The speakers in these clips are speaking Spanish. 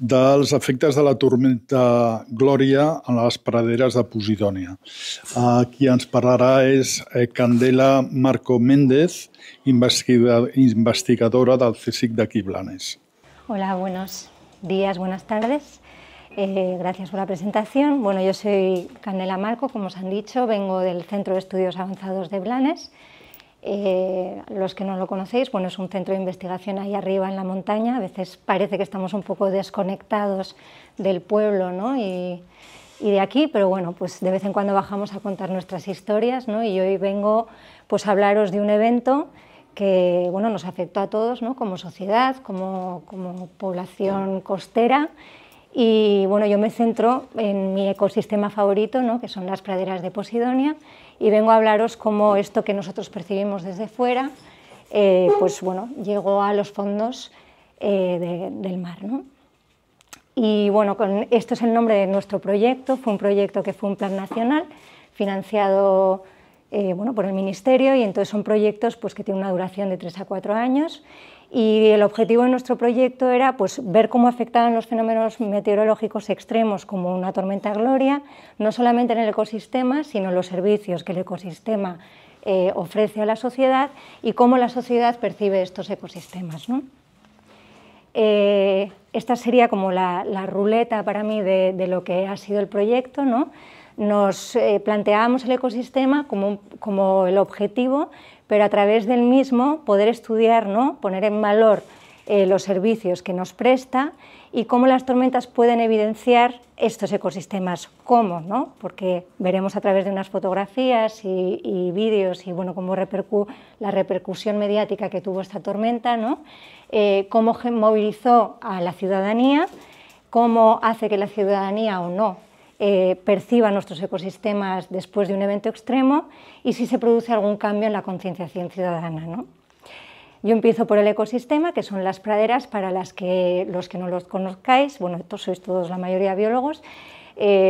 dels efectes de la tormenta Glòria en les praderes de Posidònia. Qui ens parlarà és Candela Marco Méndez, investigadora del CSIC d'aquí Blanes. Hola, buenos días, buenas tardes. Gracias por la presentación. Bueno, yo soy Candela Marco, como os han dicho, vengo del Centro de Estudios Avanzados de Blanes. Los que no lo conocéis, bueno, es un centro de investigación ahí arriba en la montaña. A veces parece que estamos un poco desconectados del pueblo, ¿no? y de aquí, pero bueno, pues de vez en cuando bajamos a contar nuestras historias, ¿no? Y hoy vengo pues, a hablaros de un evento que bueno, nos afectó a todos, ¿no? Como sociedad, como población costera. Y bueno, yo me centro en mi ecosistema favorito, ¿no? Que son las praderas de Posidonia, y vengo a hablaros cómo esto que nosotros percibimos desde fuera pues bueno, llegó a los fondos del mar, ¿no? Y bueno, esto es el nombre de nuestro proyecto. Fue un proyecto que fue un plan nacional financiado bueno, por el Ministerio, y entonces son proyectos pues, que tienen una duración de 3 a 4 años. Y el objetivo de nuestro proyecto era pues, ver cómo afectaban los fenómenos meteorológicos extremos como una tormenta Gloria, no solamente en el ecosistema, sino los servicios que el ecosistema ofrece a la sociedad y cómo la sociedad percibe estos ecosistemas, ¿no? Esta sería como la ruleta para mí de lo que ha sido el proyecto, ¿no? Nos planteábamos el ecosistema como el objetivo, pero a través del mismo poder estudiar, ¿no? Poner en valor los servicios que nos presta y cómo las tormentas pueden evidenciar estos ecosistemas. ¿Cómo? ¿No? Porque veremos a través de unas fotografías y vídeos y bueno, cómo la repercusión mediática que tuvo esta tormenta, ¿no? Cómo movilizó a la ciudadanía, cómo hace que la ciudadanía o no perciba nuestros ecosistemas después de un evento extremo y si se produce algún cambio en la concienciación ciudadana, ¿no? Yo empiezo por el ecosistema, que son las praderas, para los que no los conozcáis, bueno, sois todos la mayoría biólogos,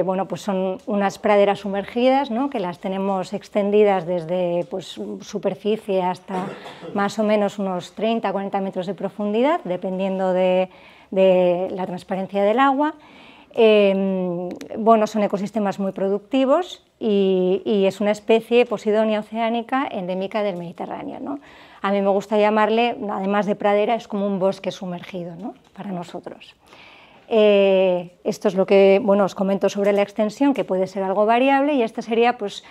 bueno, pues son unas praderas sumergidas, ¿no? Que las tenemos extendidas desde pues, superficie hasta más o menos unos 30-40 metros de profundidad, dependiendo de la transparencia del agua. Bueno, son ecosistemas muy productivos y es una especie Posidonia oceánica endémica del Mediterráneo, ¿no? A mí me gusta llamarle, además de pradera, es como un bosque sumergido, ¿no? Para nosotros. Esto es lo que bueno, os comento sobre la extensión, que puede ser algo variable, y esta sería pues,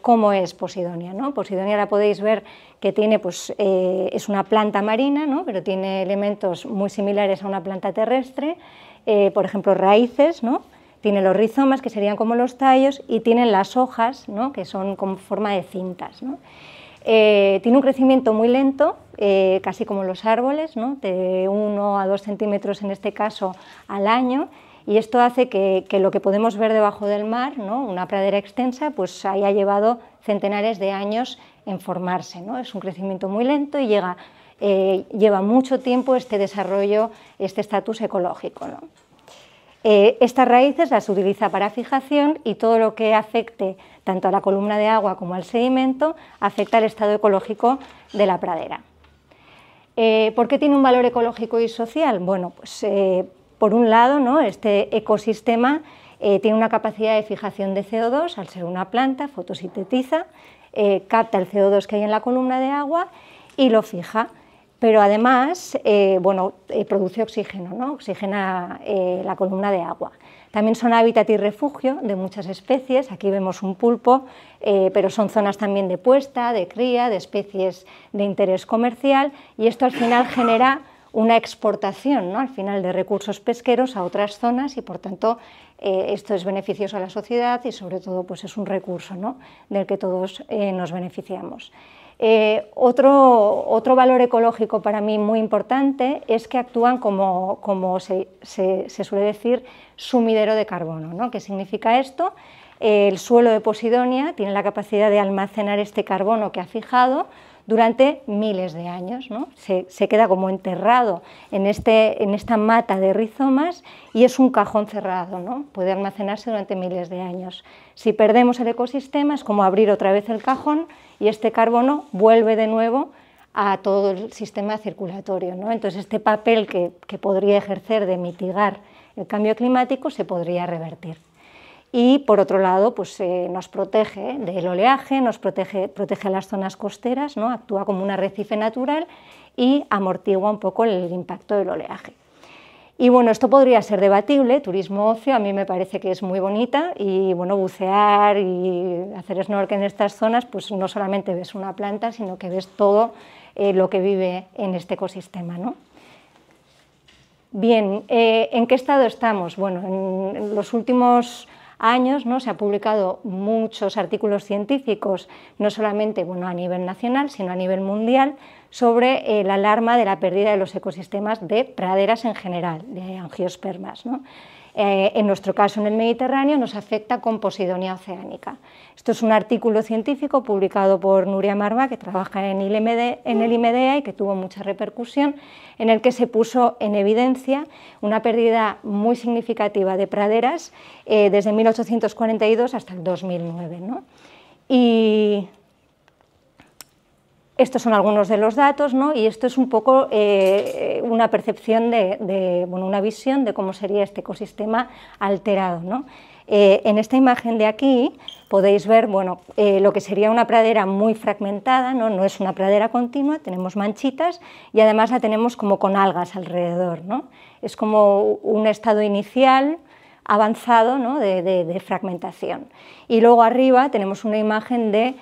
cómo es Posidonia, ¿no? Posidonia la podéis ver que tiene, pues, es una planta marina, ¿no? Pero tiene elementos muy similares a una planta terrestre, por ejemplo raíces, ¿no? Tiene los rizomas, que serían como los tallos, y tienen las hojas, ¿no? Que son con forma de cintas, ¿no? Tiene un crecimiento muy lento, casi como los árboles, ¿no? De 1 a 2 centímetros en este caso al año, y esto hace que lo que podemos ver debajo del mar, ¿no? Una pradera extensa, pues haya llevado centenares de años en formarse, ¿no? Es un crecimiento muy lento y lleva mucho tiempo este desarrollo, este estatus ecológico, ¿no? Estas raíces las utiliza para fijación y todo lo que afecte tanto a la columna de agua como al sedimento afecta al estado ecológico de la pradera. ¿Por qué tiene un valor ecológico y social? Bueno, pues por un lado, ¿no? Este ecosistema tiene una capacidad de fijación de CO2, al ser una planta, fotosintetiza, capta el CO2 que hay en la columna de agua y lo fija. Pero además bueno, produce oxígeno, ¿no? Oxigena la columna de agua. También son hábitat y refugio de muchas especies. Aquí vemos un pulpo, pero son zonas también de puesta, de cría, de especies de interés comercial, y esto al final genera una exportación, ¿no? Al final de recursos pesqueros a otras zonas, y por tanto esto es beneficioso a la sociedad y sobre todo pues, es un recurso, ¿no? Del que todos nos beneficiamos. Otro valor ecológico para mí muy importante es que actúan como se suele decir, sumidero de carbono, ¿no? ¿Qué significa esto? El suelo de Posidonia tiene la capacidad de almacenar este carbono que ha fijado durante miles de años, ¿no? Se queda como enterrado en esta mata de rizomas y es un cajón cerrado, ¿no? Puede almacenarse durante miles de años. Si perdemos el ecosistema es como abrir otra vez el cajón y este carbono vuelve de nuevo a todo el sistema circulatorio, ¿no? Entonces, este papel que podría ejercer de mitigar el cambio climático se podría revertir. Y, por otro lado, pues, nos protege del oleaje, protege las zonas costeras, ¿no? Actúa como un arrecife natural y amortigua un poco el impacto del oleaje. Y bueno, esto podría ser debatible, turismo-ocio, a mí me parece que es muy bonita y bueno, bucear y hacer snorkel en estas zonas, pues no solamente ves una planta, sino que ves todo lo que vive en este ecosistema, ¿no? Bien, ¿en qué estado estamos? Bueno, en los últimos años, ¿no? Se han publicado muchos artículos científicos, no solamente a nivel nacional, sino a nivel mundial, sobre la alarma de la pérdida de los ecosistemas de praderas en general, de angiospermas, ¿no? En nuestro caso, en el Mediterráneo, nos afecta con Posidonia oceanica. Esto es un artículo científico publicado por Nuria Marva, que trabaja en el IMEDEA y que tuvo mucha repercusión, en el que se puso en evidencia una pérdida muy significativa de praderas desde 1842 hasta el 2009, ¿no? Y estos son algunos de los datos, ¿no? Y esto es un poco una percepción una visión de cómo sería este ecosistema alterado, ¿no? En esta imagen de aquí podéis ver lo que sería una pradera muy fragmentada, ¿no? No es una pradera continua, tenemos manchitas y además la tenemos como con algas alrededor, ¿no? Es como un estado inicial avanzado, ¿no? de fragmentación. Y luego arriba tenemos una imagen de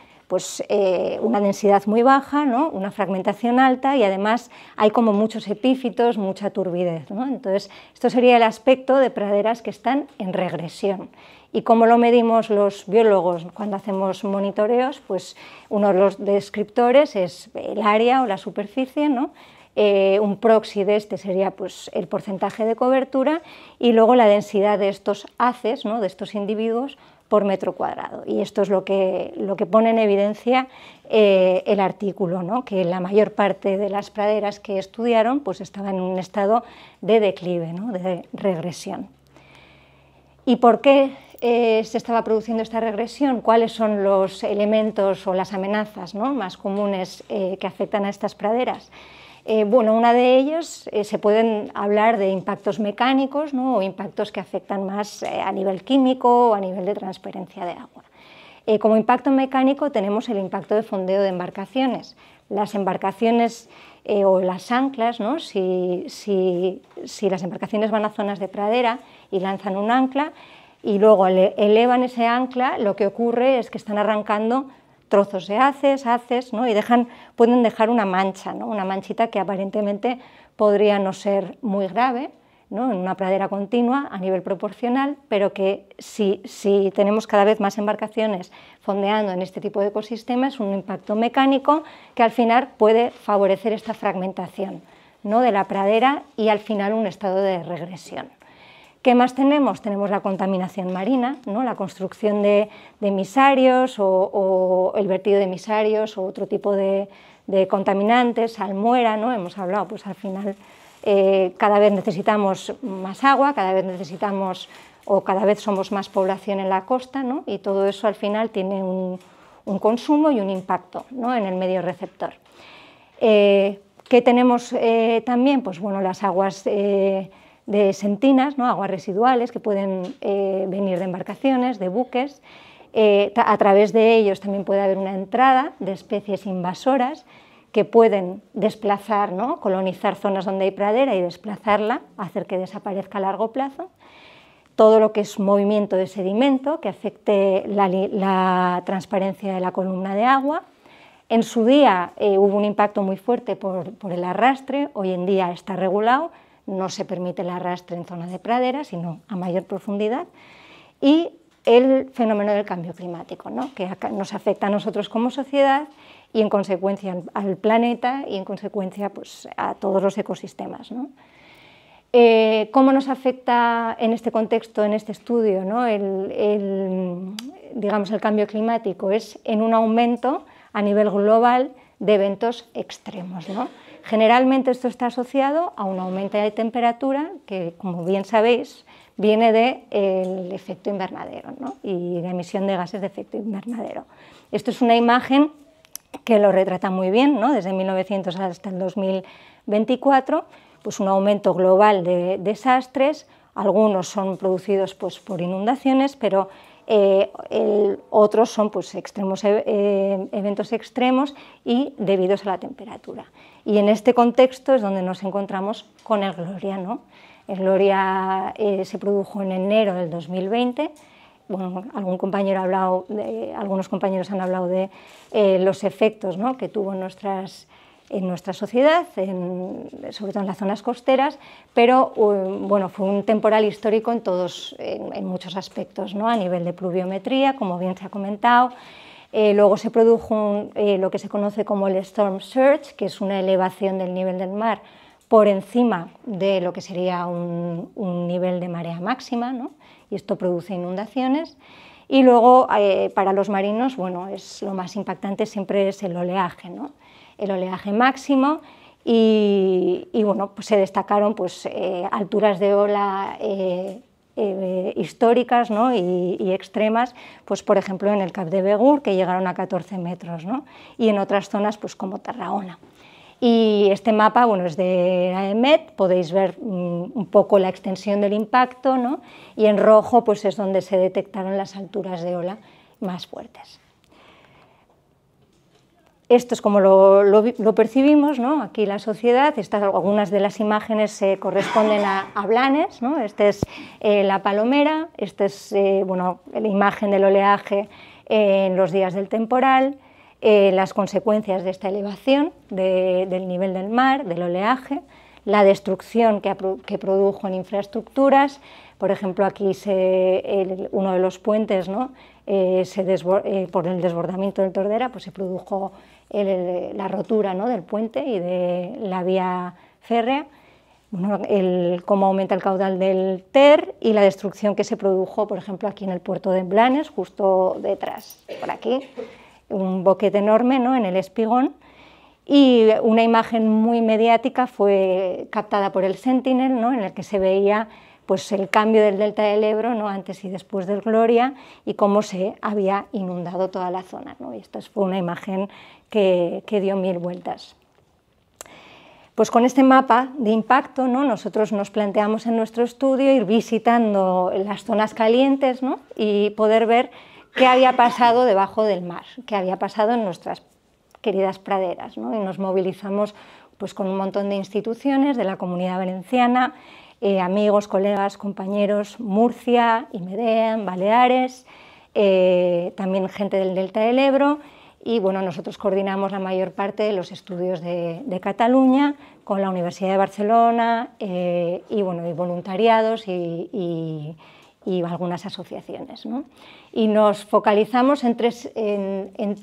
una densidad muy baja, ¿no? Una fragmentación alta y además hay como muchos epífitos, mucha turbidez, ¿no? Entonces, esto sería el aspecto de praderas que están en regresión. ¿Y cómo lo medimos los biólogos cuando hacemos monitoreos? Pues uno de los descriptores es el área o la superficie, ¿no? Un proxy de este sería el porcentaje de cobertura y luego la densidad de estos haces, ¿no? De estos individuos por metro cuadrado. Y esto es lo que pone en evidencia el artículo, ¿no? Que la mayor parte de las praderas que estudiaron estaban en un estado de declive, ¿no? De regresión. ¿Y por qué se estaba produciendo esta regresión? ¿Cuáles son los elementos o las amenazas, ¿no? más comunes que afectan a estas praderas? Una de ellas se pueden hablar de impactos mecánicos, ¿no? O impactos que afectan más a nivel químico o a nivel de transferencia de agua. Como impacto mecánico tenemos el impacto de fondeo de embarcaciones. Las embarcaciones o las anclas, ¿no? Si las embarcaciones van a zonas de pradera y lanzan un ancla y luego elevan ese ancla, lo que ocurre es que están arrancando trozos de haces, ¿no? Y pueden dejar una mancha, ¿no? Una manchita que aparentemente podría no ser muy grave, ¿no? En una pradera continua a nivel proporcional, pero que si tenemos cada vez más embarcaciones fondeando en este tipo de ecosistemas, es un impacto mecánico que al final puede favorecer esta fragmentación, ¿no? De la pradera y al final un estado de regresión. ¿Qué más tenemos? Tenemos la contaminación marina, ¿no? La construcción de emisarios o el vertido de emisarios o otro tipo de contaminantes, salmuera, ¿no? Hemos hablado, al final cada vez necesitamos más agua, cada vez somos más población en la costa, ¿no? Y todo eso al final tiene un consumo y un impacto, ¿no? En el medio receptor. ¿Qué tenemos también? Las aguas de sentinas, ¿no? Aguas residuales que pueden venir de embarcaciones, de buques. A través de ellos también puede haber una entrada de especies invasoras que pueden desplazar, ¿no? Colonizar zonas donde hay pradera y desplazarla, hacer que desaparezca a largo plazo. Todo lo que es movimiento de sedimento que afecte la transparencia de la columna de agua. En su día hubo un impacto muy fuerte por el arrastre, hoy en día está regulado, no se permite el arrastre en zona de pradera, sino a mayor profundidad, y el fenómeno del cambio climático, ¿no? Que nos afecta a nosotros como sociedad y en consecuencia al planeta y en consecuencia a todos los ecosistemas, ¿no? ¿Cómo nos afecta en este contexto, en este estudio, ¿no? el cambio climático? Es en un aumento a nivel global de eventos extremos, ¿no? Generalmente esto está asociado a un aumento de temperatura que, como bien sabéis, viene del efecto invernadero, ¿no? Y la emisión de gases de efecto invernadero. Esto es una imagen que lo retrata muy bien, ¿no? Desde 1900 hasta el 2024, pues un aumento global de desastres. Algunos son producidos pues, por inundaciones, pero otros son pues, eventos extremos y debidos a la temperatura. Y en este contexto es donde nos encontramos con el Gloria, ¿no? El Gloria se produjo en enero del 2020. Bueno, algunos compañeros han hablado de los efectos, ¿no?, que tuvo en nuestra sociedad, sobre todo en las zonas costeras, pero bueno, fue un temporal histórico en muchos aspectos, ¿no?, a nivel de pluviometría, como bien se ha comentado. Luego se produjo lo que se conoce como el Storm Surge, que es una elevación del nivel del mar por encima de lo que sería un nivel de marea máxima, ¿no?, y esto produce inundaciones. Y luego, para los marinos, bueno, lo más impactante siempre es el oleaje, ¿no?, el oleaje máximo, y bueno, pues se destacaron pues, alturas de ola históricas, ¿no?, y extremas, pues por ejemplo en el Cap de Begur, que llegaron a 14 metros, ¿no?, y en otras zonas pues, como Tarragona. Y este mapa, bueno, es de AEMET, podéis ver un poco la extensión del impacto, ¿no?, y en rojo pues, es donde se detectaron las alturas de ola más fuertes. Esto es como lo percibimos, ¿no?, aquí la sociedad. Algunas de las imágenes se corresponden a Blanes, ¿no? Esta es la Palomera, esta es bueno, la imagen del oleaje en los días del temporal, las consecuencias de esta elevación del nivel del mar, del oleaje, la destrucción que produjo en infraestructuras. Por ejemplo, aquí uno de los puentes, ¿no?, por el desbordamiento del Tordera, pues se produjo la rotura, ¿no?, del puente y de la vía férrea. Bueno, cómo aumenta el caudal del Ter y la destrucción que se produjo, por ejemplo, aquí en el puerto de Blanes, justo detrás, por aquí, un boquete enorme, ¿no?, en el Espigón. Y una imagen muy mediática fue captada por el Sentinel, ¿no?, en el que se veía pues, el cambio del delta del Ebro, ¿no?, antes y después del Gloria, y cómo se había inundado toda la zona, ¿no? Y esta fue una imagen que dio 1000 vueltas. Pues con este mapa de impacto, ¿no?, nosotros nos planteamos en nuestro estudio ir visitando las zonas calientes, ¿no?, y poder ver qué había pasado debajo del mar, qué había pasado en nuestras queridas praderas, ¿no? Y nos movilizamos pues, con un montón de instituciones de la Comunidad Valenciana, amigos, colegas, compañeros, Murcia, IMEDEAM, Baleares, también gente del Delta del Ebro, y bueno, nosotros coordinamos la mayor parte de los estudios de Cataluña con la Universidad de Barcelona y, bueno, y voluntariados y algunas asociaciones, ¿no? Y nos focalizamos en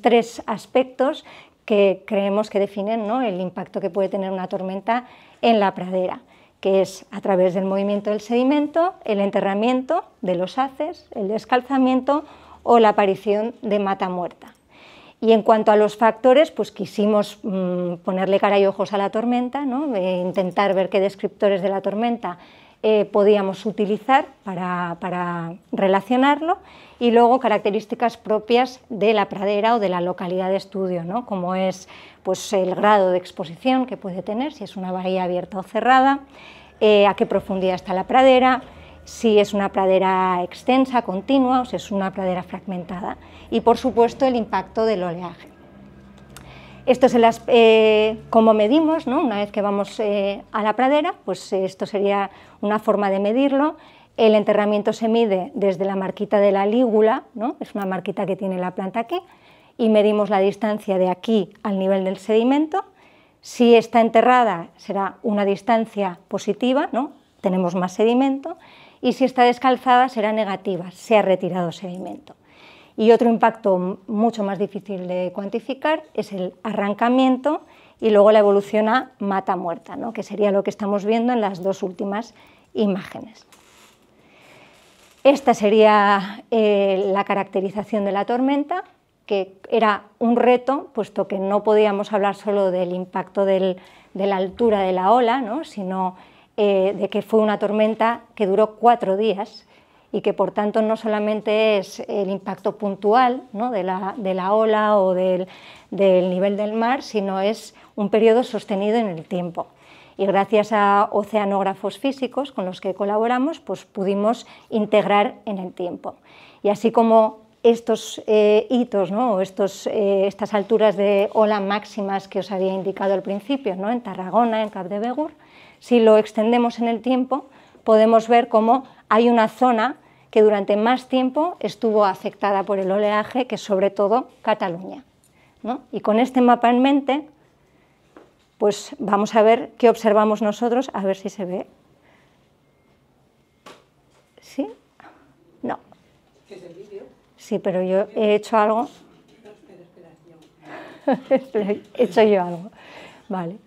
tres aspectos que creemos que definen, ¿no?, el impacto que puede tener una tormenta en la pradera, que es a través del movimiento del sedimento, el enterramiento de los haces, el descalzamiento o la aparición de mata muerta. Y en cuanto a los factores, pues quisimos ponerle cara y ojos a la tormenta, ¿no?, intentar ver qué descriptores de la tormenta podíamos utilizar para relacionarlo, y luego características propias de la pradera o de la localidad de estudio, ¿no?, como es pues, el grado de exposición que puede tener, si es una bahía abierta o cerrada, a qué profundidad está la pradera, si es una pradera extensa, continua, o si es una pradera fragmentada, y por supuesto el impacto del oleaje. Esto es cómo medimos, ¿no?, una vez que vamos a la pradera, pues esto sería una forma de medirlo. El enterramiento se mide desde la marquita de la lígula, ¿no?, es una marquita que tiene la planta aquí, y medimos la distancia de aquí al nivel del sedimento. Si está enterrada será una distancia positiva, ¿no?, tenemos más sedimento, y si está descalzada será negativa, se ha retirado sedimento. Y otro impacto mucho más difícil de cuantificar es el arrancamiento y luego la evolución a mata muerta, ¿no?, que sería lo que estamos viendo en las dos últimas imágenes. Esta sería la caracterización de la tormenta, que era un reto, puesto que no podíamos hablar solo del impacto de la altura de la ola, ¿no?, sino de que fue una tormenta que duró 4 días y que por tanto no solamente es el impacto puntual, ¿no?, de la ola o del nivel del mar, sino es un periodo sostenido en el tiempo. Y gracias a oceanógrafos físicos con los que colaboramos, pues pudimos integrar en el tiempo. Y así como estos hitos, ¿no?, o estas alturas de ola máximas que os había indicado al principio, ¿no?, en Tarragona, en Cap de Begur, si lo extendemos en el tiempo, podemos ver cómo hay una zona que durante más tiempo estuvo afectada por el oleaje, que es sobre todo Cataluña, ¿no? Y con este mapa en mente, pues vamos a ver qué observamos nosotros, a ver si se ve. ¿Sí? No. ¿Es el vídeo? Sí, pero yo he hecho algo. Espera, he hecho yo algo. Vale.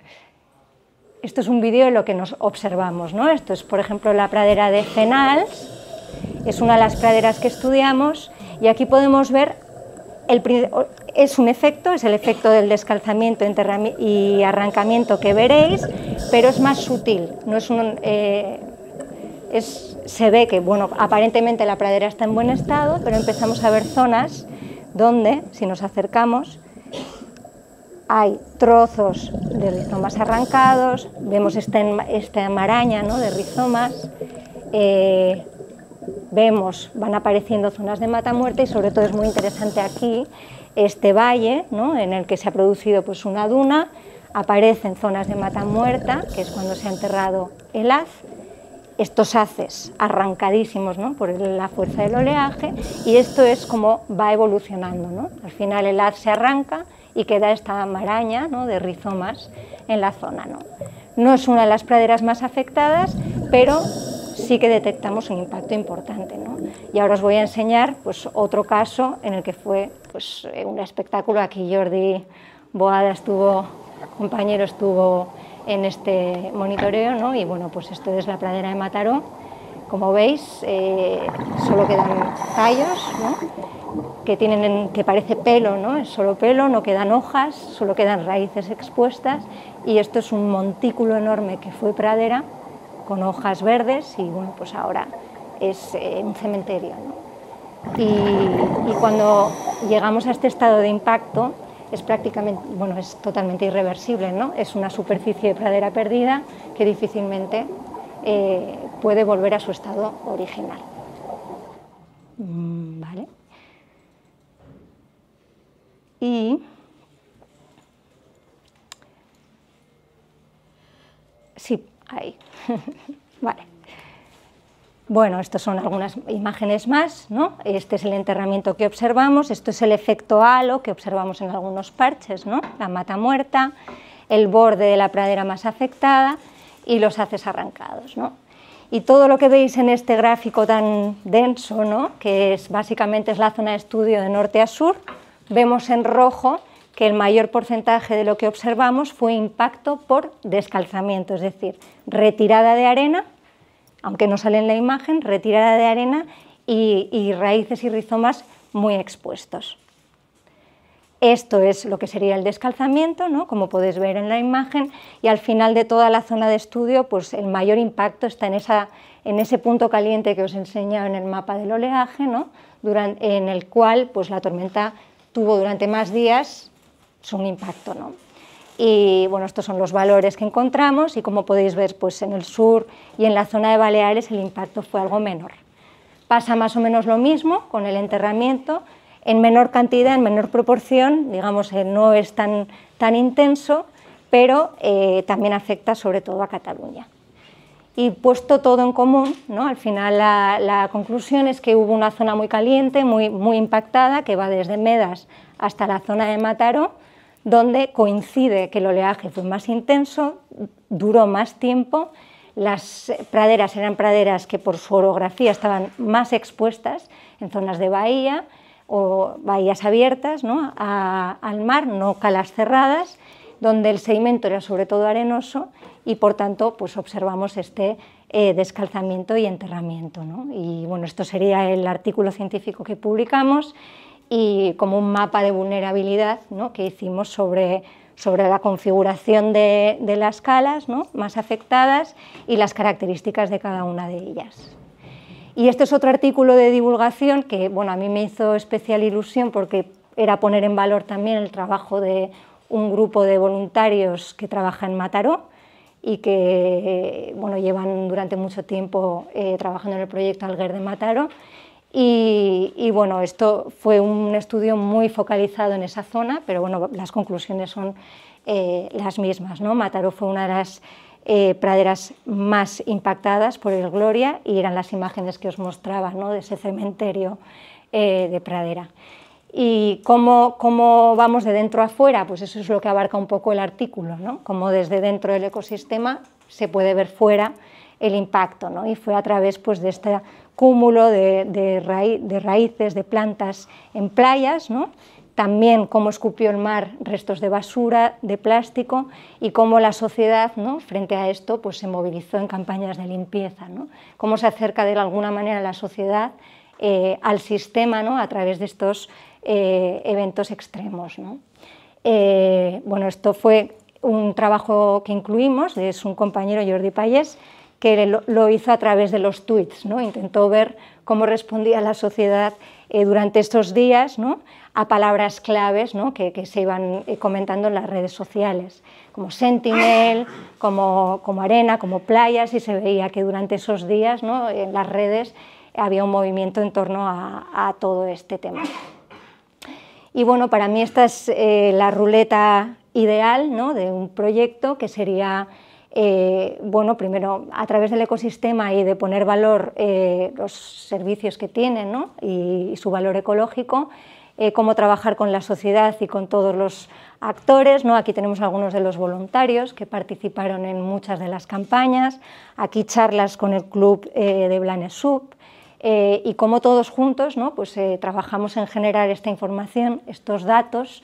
Esto es un vídeo de lo que nos observamos, ¿no? Esto es, por ejemplo, la pradera de Fenals, es una de las praderas que estudiamos, y aquí podemos ver, es un efecto, es el efecto del descalzamiento y arrancamiento que veréis, pero es más sutil, no es se ve que, bueno, aparentemente la pradera está en buen estado, pero empezamos a ver zonas donde, si nos acercamos, hay trozos de rizomas arrancados, vemos esta maraña, ¿no?, de rizomas, van apareciendo zonas de mata muerta, y sobre todo es muy interesante aquí este valle, ¿no?, en el que se ha producido pues una duna, aparecen zonas de mata muerta, que es cuando se ha enterrado el haz, estos haces arrancadísimos, ¿no?, por la fuerza del oleaje, y esto es como va evolucionando, ¿no? Al final el haz se arranca y queda esta maraña, ¿no?, de rizomas en la zona, ¿no? No es una de las praderas más afectadas, pero sí que detectamos un impacto importante, ¿no? Y ahora os voy a enseñar pues otro caso en el que fue pues un espectáculo. Aquí Jordi Boada compañero estuvo en este monitoreo, ¿no? Y bueno, pues esto es la pradera de Mataró. Como veis, solo quedan tallos, ¿no?, que parece pelo, ¿no?, es solo pelo, no quedan hojas, solo quedan raíces expuestas, y esto es un montículo enorme que fue pradera, con hojas verdes, y bueno, pues ahora es un cementerio, ¿no? Y cuando llegamos a este estado de impacto, es totalmente irreversible, ¿no? Es una superficie de pradera perdida que difícilmente puede volver a su estado original. Vale. Y sí, ahí. Vale. Bueno, estas son algunas imágenes más, ¿no? Este es el enterramiento que observamos, esto es el efecto halo que observamos en algunos parches, ¿no?, la mata muerta, el borde de la pradera más afectada y los haces arrancados, ¿no? Y todo lo que veis en este gráfico tan denso, ¿no?, que básicamente es la zona de estudio de norte a sur, vemos en rojo que el mayor porcentaje de lo que observamos fue impacto por descalzamiento, es decir, retirada de arena, aunque no sale en la imagen, retirada de arena y raíces y rizomas muy expuestos. Esto es lo que sería el descalzamiento, ¿no?, como podéis ver en la imagen, y al final de toda la zona de estudio, pues el mayor impacto está en ese punto caliente que os he enseñado en el mapa del oleaje, ¿no?, en el cual pues la tormenta tuvo durante más días un impacto, ¿no? Y bueno, estos son los valores que encontramos, y como podéis ver, pues en el sur y en la zona de Baleares el impacto fue algo menor. Pasa más o menos lo mismo con el enterramiento, en menor cantidad, en menor proporción, digamos, no es tan intenso, pero también afecta sobre todo a Cataluña. Y puesto todo en común, ¿no?, al final la conclusión es que hubo una zona muy caliente, muy impactada, que va desde Medas hasta la zona de Mataró, donde coincide que el oleaje fue más intenso, duró más tiempo, las praderas eran praderas que por su orografía estaban más expuestas en zonas de bahía o bahías abiertas, ¿no?, al mar, no calas cerradas, donde el sedimento era sobre todo arenoso, y por tanto pues observamos este descalzamiento y enterramiento, ¿no? Y bueno, esto sería el artículo científico que publicamos, y como un mapa de vulnerabilidad, ¿no?, que hicimos sobre la configuración de las calas, ¿no?, más afectadas y las características de cada una de ellas. Y este es otro artículo de divulgación que, bueno, a mí me hizo especial ilusión porque era poner en valor también el trabajo de un grupo de voluntarios que trabaja en Mataró y que, bueno, llevan durante mucho tiempo trabajando en el proyecto Alguer de Mataró. Y bueno, esto fue un estudio muy focalizado en esa zona, pero bueno, las conclusiones son las mismas, ¿no? Mataró fue una de las praderas más impactadas por el Gloria y eran las imágenes que os mostraba, ¿no?, de ese cementerio de pradera. ¿Y cómo vamos de dentro a fuera? Pues eso es lo que abarca un poco el artículo, ¿no? Cómo desde dentro del ecosistema se puede ver fuera el impacto, ¿no? Y fue a través, pues, de este cúmulo de raíces, de plantas en playas, ¿no? También cómo escupió el mar restos de basura, de plástico, y cómo la sociedad, ¿no?, frente a esto, pues, se movilizó en campañas de limpieza, ¿no? Cómo se acerca de alguna manera la sociedad al sistema, ¿no?, a través de estos eventos extremos, ¿no? Bueno, esto fue un trabajo que incluimos, es un compañero, Jordi Payés, que lo hizo a través de los tuits, ¿no? Intentó ver cómo respondía la sociedad durante estos días, ¿no?, a palabras claves, ¿no?, que se iban comentando en las redes sociales, como Sentinel, como arena, como playas, y se veía que durante esos días, ¿no?, en las redes había un movimiento en torno a todo este tema. Y bueno, para mí esta es la ruleta ideal, ¿no?, de un proyecto que sería, bueno, primero a través del ecosistema y de poner valor los servicios que tienen, ¿no?, y su valor ecológico, cómo trabajar con la sociedad y con todos los actores, ¿no? Aquí tenemos algunos de los voluntarios que participaron en muchas de las campañas, aquí charlas con el club de Blanes Sub, y cómo todos juntos, ¿no?, pues, trabajamos en generar esta información, estos datos,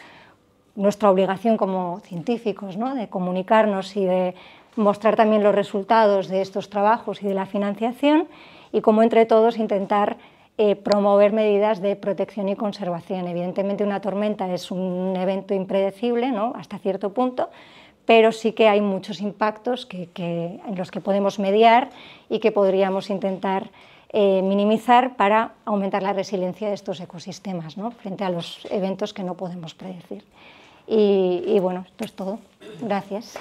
nuestra obligación como científicos, ¿no?, de comunicarnos y de mostrar también los resultados de estos trabajos y de la financiación, y cómo entre todos intentar promover medidas de protección y conservación. Evidentemente una tormenta es un evento impredecible, ¿no?, hasta cierto punto, pero sí que hay muchos impactos en los que podemos mediar y que podríamos intentar minimizar para aumentar la resiliencia de estos ecosistemas, ¿no?, frente a los eventos que no podemos predecir. Y bueno, esto es todo. Gracias.